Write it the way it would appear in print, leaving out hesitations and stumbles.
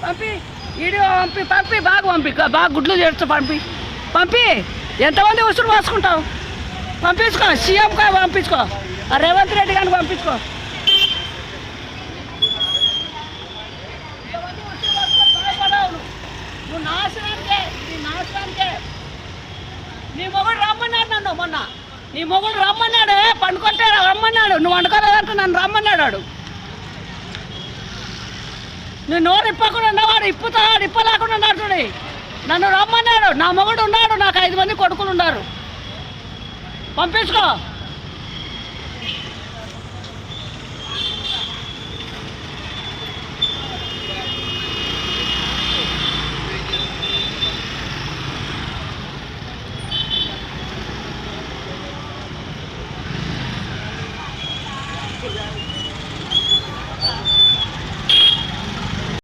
పంపి వీడియో పంపి బాగా గుడ్లు చేస్తా పంపి ఎంతమంది ఉసురు పోసుకుంటావు? పంపించుకో, సీఎం పంపించుకో, రేవంత్ రెడ్డి గారిని పంపించుకో. నువ్వు నాశనానికే నీ మొగుడు రమ్మన్నాడు నన్ను మొన్న. నీ మొగుడు రమ్మన్నాడే, పండుకుంటే రమ్మన్నాడు. నువ్వు వండుకోలేదంటే నన్ను రమ్మన్నాడు. నువ్వు నోరు ఇప్పకుండా ఉన్నవాడు ఇప్పలేకుండా ఉన్నాడు. నన్ను రమ్మన్నాడు. నా మొగుడు ఉన్నాడు, నాకు 5 మంది కొడుకులు ఉన్నారు. పంపించుకో.